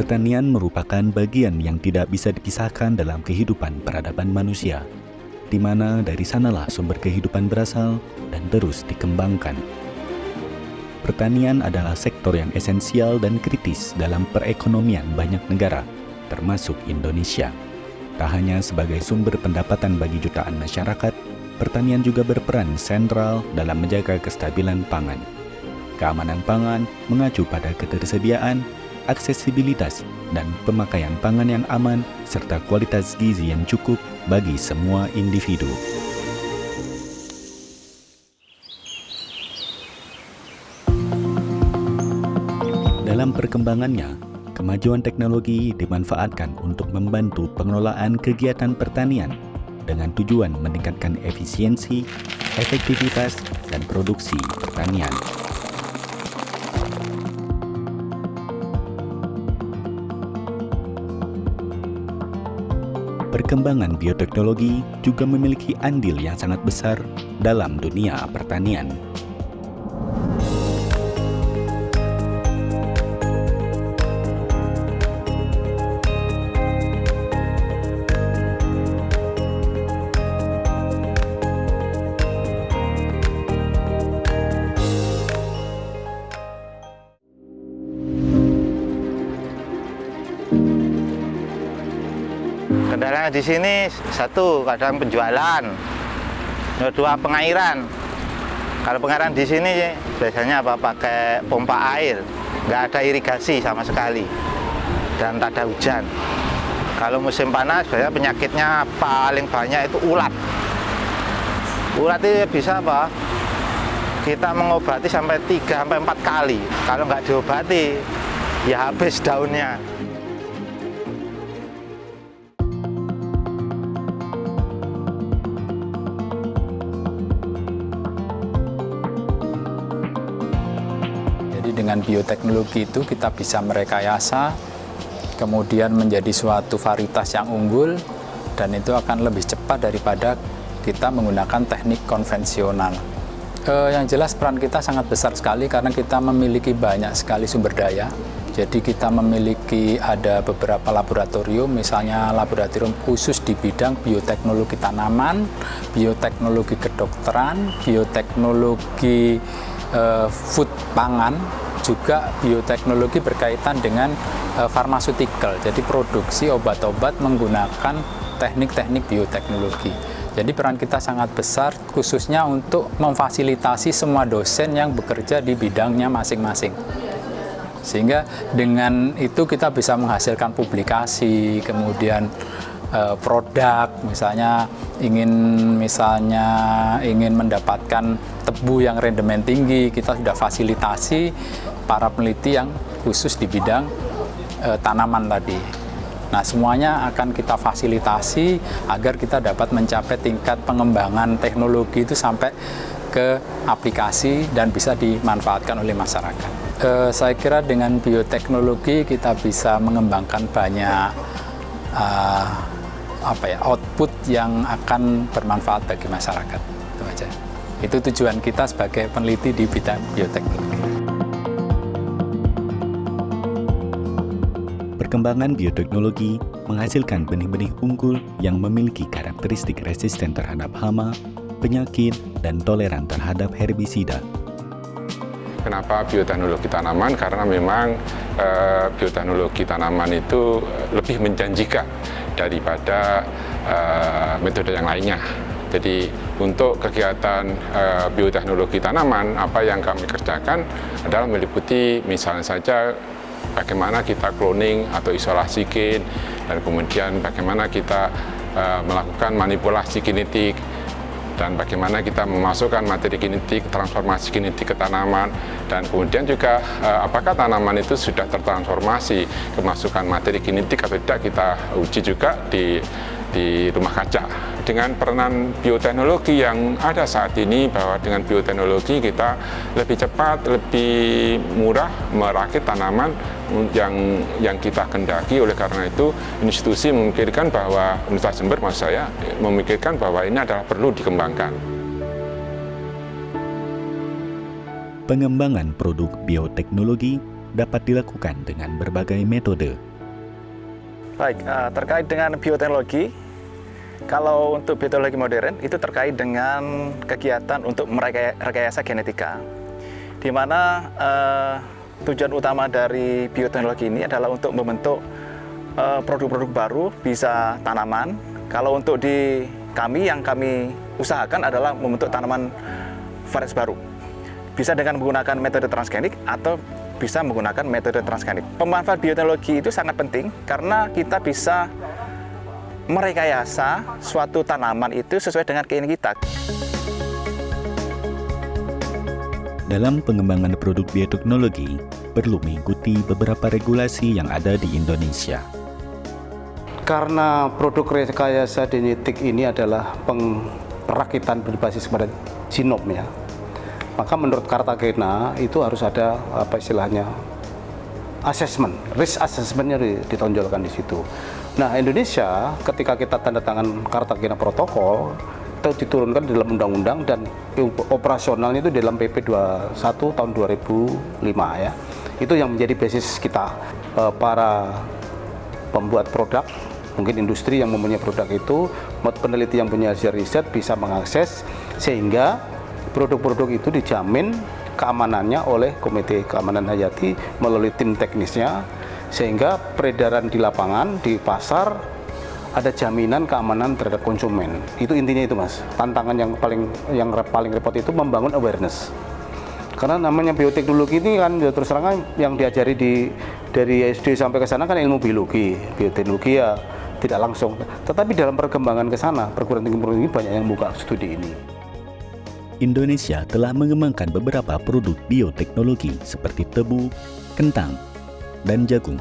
Pertanian merupakan bagian yang tidak bisa dipisahkan dalam kehidupan peradaban manusia, di mana dari sanalah sumber kehidupan berasal dan terus dikembangkan. Pertanian adalah sektor yang esensial dan kritis dalam perekonomian banyak negara, termasuk Indonesia. Tak hanya sebagai sumber pendapatan bagi jutaan masyarakat, pertanian juga berperan sentral dalam menjaga kestabilan pangan. Keamanan pangan mengacu pada ketersediaan, aksesibilitas, dan pemakaian pangan yang aman, serta kualitas gizi yang cukup bagi semua individu. Dalam perkembangannya, kemajuan teknologi dimanfaatkan untuk membantu pengelolaan kegiatan pertanian dengan tujuan meningkatkan efisiensi, efektivitas, dan produksi pertanian. Perkembangan bioteknologi juga memiliki andil yang sangat besar dalam dunia pertanian. Kendalanya di sini satu, kadang penjualan, dua pengairan. Kalau pengairan di sini biasanya pakai pompa air, nggak ada irigasi sama sekali, dan tak ada hujan. Kalau musim panas biasanya penyakitnya paling banyak itu ulat. Ulat itu bisa kita mengobati sampai 3-4 kali. Kalau nggak diobati ya habis daunnya. Dengan bioteknologi itu kita bisa merekayasa, kemudian menjadi suatu varietas yang unggul, dan itu akan lebih cepat daripada kita menggunakan teknik konvensional. Yang jelas peran kita sangat besar sekali karena kita memiliki banyak sekali sumber daya. Jadi kita memiliki ada beberapa laboratorium, misalnya laboratorium khusus di bidang bioteknologi tanaman, bioteknologi kedokteran, bioteknologi food pangan, juga bioteknologi berkaitan dengan farmaseutikal, jadi produksi obat-obat menggunakan teknik-teknik bioteknologi. Jadi peran kita sangat besar khususnya untuk memfasilitasi semua dosen yang bekerja di bidangnya masing-masing. Sehingga dengan itu kita bisa menghasilkan publikasi, kemudian produk, misalnya ingin mendapatkan tebu yang rendemen tinggi, kita sudah fasilitasi para peneliti yang khusus di bidang tanaman tadi. Nah, semuanya akan kita fasilitasi agar kita dapat mencapai tingkat pengembangan teknologi itu sampai ke aplikasi dan bisa dimanfaatkan oleh masyarakat. Saya kira dengan bioteknologi kita bisa mengembangkan banyak output yang akan bermanfaat bagi masyarakat. Itu aja. Itu tujuan kita sebagai peneliti di bidang bioteknologi. Perkembangan bioteknologi menghasilkan benih-benih unggul yang memiliki karakteristik resisten terhadap hama, penyakit, dan toleran terhadap herbisida. Kenapa bioteknologi tanaman? Karena memang bioteknologi tanaman itu lebih menjanjikan daripada metode yang lainnya. Jadi untuk kegiatan bioteknologi tanaman, apa yang kami kerjakan adalah meliputi misalnya saja bagaimana kita cloning atau isolasi gen, dan kemudian bagaimana kita melakukan manipulasi genetik, dan bagaimana kita memasukkan materi genetik, transformasi genetik ke tanaman, dan kemudian juga apakah tanaman itu sudah tertransformasi kemasukan materi genetik atau tidak, kita uji juga di rumah kaca. Dengan peranan bioteknologi yang ada saat ini, bahwa dengan bioteknologi kita lebih cepat, lebih murah merakit tanaman yang kita kendaki. Oleh karena itu, institusi memikirkan bahwa, Universitas Jember maksud saya, memikirkan bahwa ini adalah perlu dikembangkan. Pengembangan produk bioteknologi dapat dilakukan dengan berbagai metode, Baik, terkait dengan bioteknologi, kalau untuk bioteknologi modern itu terkait dengan kegiatan untuk merekayasa genetika, di mana tujuan utama dari bioteknologi ini adalah untuk membentuk produk-produk baru, bisa tanaman. Kalau untuk di kami, yang kami usahakan adalah membentuk tanaman varietas baru. Bisa dengan menggunakan metode transgenik atau bisa menggunakan metode transgenik. Pemanfaat bioteknologi itu sangat penting karena kita bisa merekayasa suatu tanaman itu sesuai dengan keinginan kita. Dalam pengembangan produk bioteknologi, perlu mengikuti beberapa regulasi yang ada di Indonesia. Karena produk rekayasa genetik ini adalah perakitan berbasis pada genom ya, maka menurut Cartagena itu harus ada assessment, risk assessment-nya ditonjolkan di situ. Nah, Indonesia ketika kita tanda tangan Cartagena Protokol itu diturunkan di dalam undang-undang dan operasionalnya itu dalam PP 21 tahun 2005 ya. Itu yang menjadi basis kita, para pembuat produk, mungkin industri yang mempunyai produk itu, peneliti yang punya hasil riset bisa mengakses sehingga produk-produk itu dijamin keamanannya oleh Komite Keamanan Hayati melalui tim teknisnya, sehingga peredaran di lapangan, di pasar ada jaminan keamanan terhadap konsumen. Itu intinya itu, Mas. Tantangan yang paling repot itu membangun awareness. Karena namanya bioteknologi ini kan terus terang yang diajari dari SD sampai ke sana kan ilmu biologi. Bioteknologi ya tidak langsung. Tetapi dalam perkembangan ke sana, perguruan tinggi banyak yang buka studi ini. Indonesia telah mengembangkan beberapa produk bioteknologi seperti tebu, kentang, dan jagung.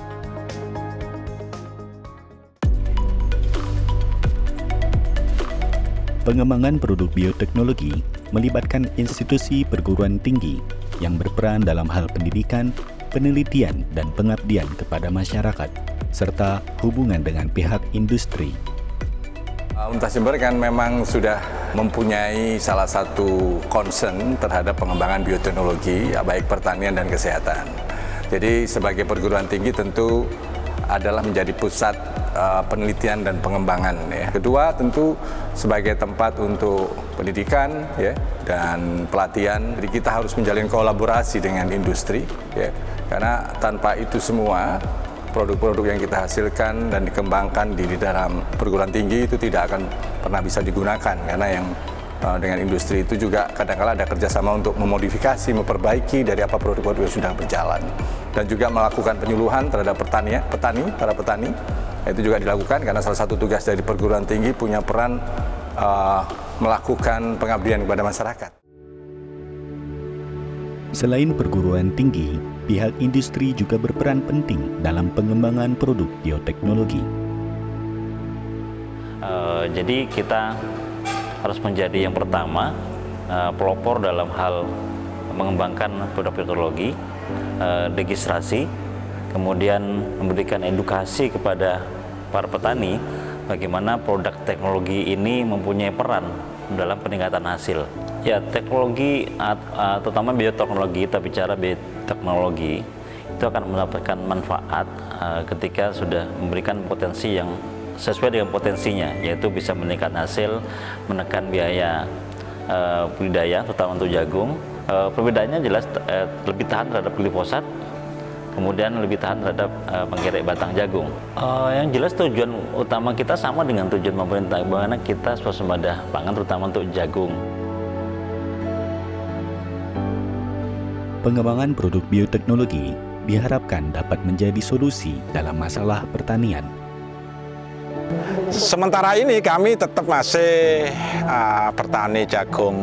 Pengembangan produk bioteknologi melibatkan institusi perguruan tinggi yang berperan dalam hal pendidikan, penelitian, dan pengabdian kepada masyarakat, serta hubungan dengan pihak industri. Universitas Jember kan memang sudah mempunyai salah satu concern terhadap pengembangan bioteknologi, baik pertanian dan kesehatan. Jadi sebagai perguruan tinggi tentu adalah menjadi pusat penelitian dan pengembangan ya. Kedua tentu sebagai tempat untuk pendidikan ya dan pelatihan. Jadi kita harus menjalin kolaborasi dengan industri ya. Karena tanpa itu semua produk-produk yang kita hasilkan dan dikembangkan di dalam perguruan tinggi itu tidak akan pernah bisa digunakan, karena yang dengan industri itu juga kadang-kala ada kerjasama untuk memodifikasi, memperbaiki dari apa produk-produk yang sudah berjalan, dan juga melakukan penyuluhan terhadap para petani. Itu juga dilakukan karena salah satu tugas dari perguruan tinggi punya peran melakukan pengabdian kepada masyarakat. Selain perguruan tinggi, pihak industri juga berperan penting dalam pengembangan produk bioteknologi. Jadi kita harus menjadi yang pertama pelopor dalam hal mengembangkan produk bioteknologi, registrasi, kemudian memberikan edukasi kepada para petani bagaimana produk teknologi ini mempunyai peran dalam peningkatan hasil. Ya, teknologi, terutama bioteknologi, kita bicara bioteknologi, itu akan mendapatkan manfaat ketika sudah memberikan potensi yang sesuai dengan potensinya, yaitu bisa meningkatkan hasil, menekan biaya budidaya, terutama untuk jagung. Perbedaannya jelas lebih tahan terhadap glifosat, kemudian lebih tahan terhadap penggerek batang jagung. Yang jelas tujuan utama kita sama dengan tujuan pemerintah, bagaimana kita swasembada pangan, terutama untuk jagung. Pengembangan produk bioteknologi diharapkan dapat menjadi solusi dalam masalah pertanian. Sementara ini kami tetap masih bertani jagung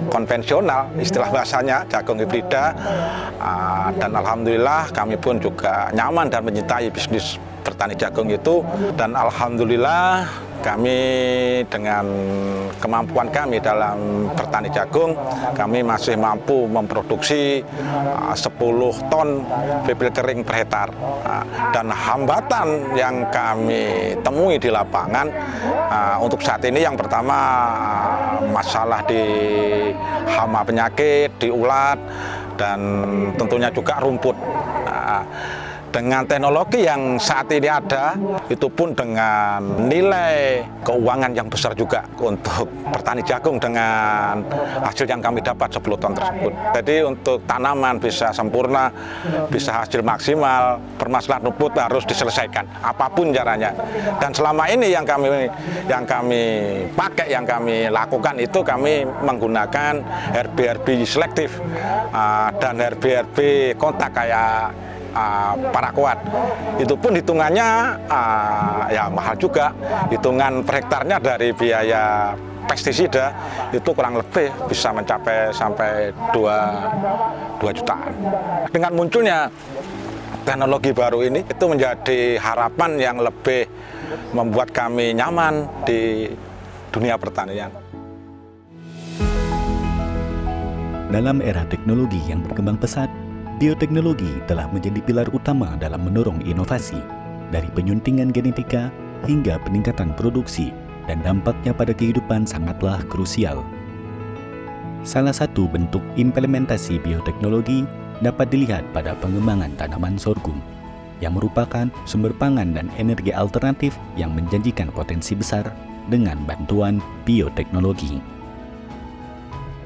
konvensional, istilah bahasanya jagung hibrida, dan alhamdulillah kami pun juga nyaman dan mencintai bisnis bertani jagung itu, dan alhamdulillah kami dengan kemampuan kami dalam bertani jagung, kami masih mampu memproduksi 10 ton bibit kering per hektar. Dan hambatan yang kami temui di lapangan untuk saat ini, yang pertama masalah di hama penyakit, di ulat, dan tentunya juga rumput. dengan teknologi yang saat ini ada, itu pun dengan nilai keuangan yang besar juga untuk petani jagung dengan hasil yang kami dapat 10 ton tersebut. Jadi untuk tanaman bisa sempurna, bisa hasil maksimal, permasalahan rumput harus diselesaikan apapun caranya. Dan selama ini yang kami pakai, yang kami lakukan itu kami menggunakan herbi selektif dan herbi kontak kayak paraquat. Itu pun hitungannya ya mahal juga. Hitungan per hektarnya dari biaya pestisida itu kurang lebih bisa mencapai sampai 2 jutaan. Dengan munculnya teknologi baru ini itu menjadi harapan yang lebih membuat kami nyaman di dunia pertanian. Dalam era teknologi yang berkembang pesat, bioteknologi telah menjadi pilar utama dalam mendorong inovasi, dari penyuntingan genetika hingga peningkatan produksi, dan dampaknya pada kehidupan sangatlah krusial. Salah satu bentuk implementasi bioteknologi dapat dilihat pada pengembangan tanaman sorghum, yang merupakan sumber pangan dan energi alternatif yang menjanjikan potensi besar dengan bantuan bioteknologi.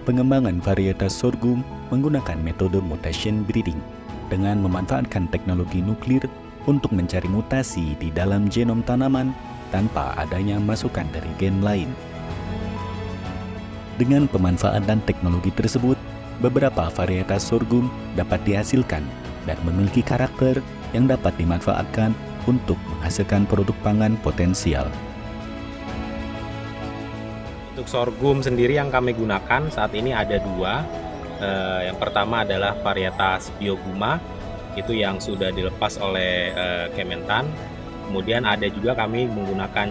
Pengembangan varietas sorghum menggunakan metode mutation breeding dengan memanfaatkan teknologi nuklir untuk mencari mutasi di dalam genom tanaman tanpa adanya masukan dari gen lain. Dengan pemanfaatan teknologi tersebut, beberapa varietas sorghum dapat dihasilkan dan memiliki karakter yang dapat dimanfaatkan untuk menghasilkan produk pangan potensial. Untuk sorghum sendiri yang kami gunakan saat ini ada 2. Yang pertama adalah varietas Bioguma, itu yang sudah dilepas oleh Kementan. Kemudian ada juga kami menggunakan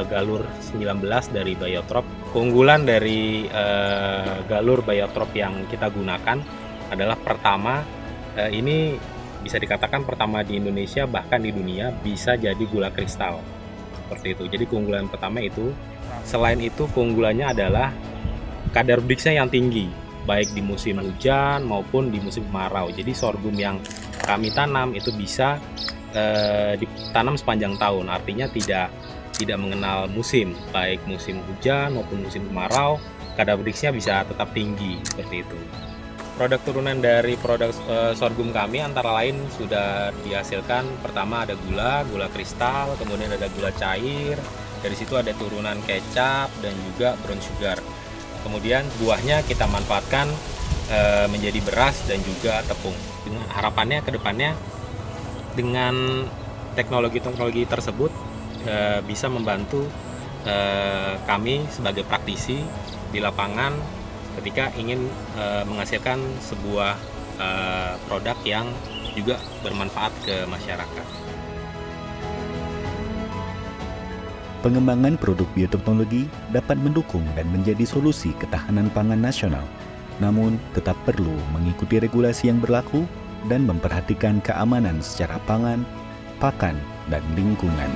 galur 19 dari Biotrop. Keunggulan dari galur Biotrop yang kita gunakan adalah pertama, ini bisa dikatakan pertama di Indonesia, bahkan di dunia, bisa jadi gula kristal. Seperti itu. Jadi keunggulan pertama itu. Selain itu keunggulannya adalah kadar Brix-nya yang tinggi, baik di musim hujan maupun di musim kemarau. Jadi sorghum yang kami tanam itu bisa ditanam sepanjang tahun, artinya tidak mengenal musim, baik musim hujan maupun musim kemarau, kadar Brix-nya bisa tetap tinggi, seperti itu. Produk turunan dari produk sorghum kami antara lain sudah dihasilkan, pertama ada gula kristal, kemudian ada gula cair, dari situ ada turunan kecap dan juga brown sugar. Kemudian buahnya kita manfaatkan menjadi beras dan juga tepung. Dengan harapannya ke depannya dengan teknologi tersebut bisa membantu kami sebagai praktisi di lapangan ketika ingin menghasilkan sebuah produk yang juga bermanfaat ke masyarakat. Pengembangan produk bioteknologi dapat mendukung dan menjadi solusi ketahanan pangan nasional, namun tetap perlu mengikuti regulasi yang berlaku dan memperhatikan keamanan secara pangan, pakan, dan lingkungan.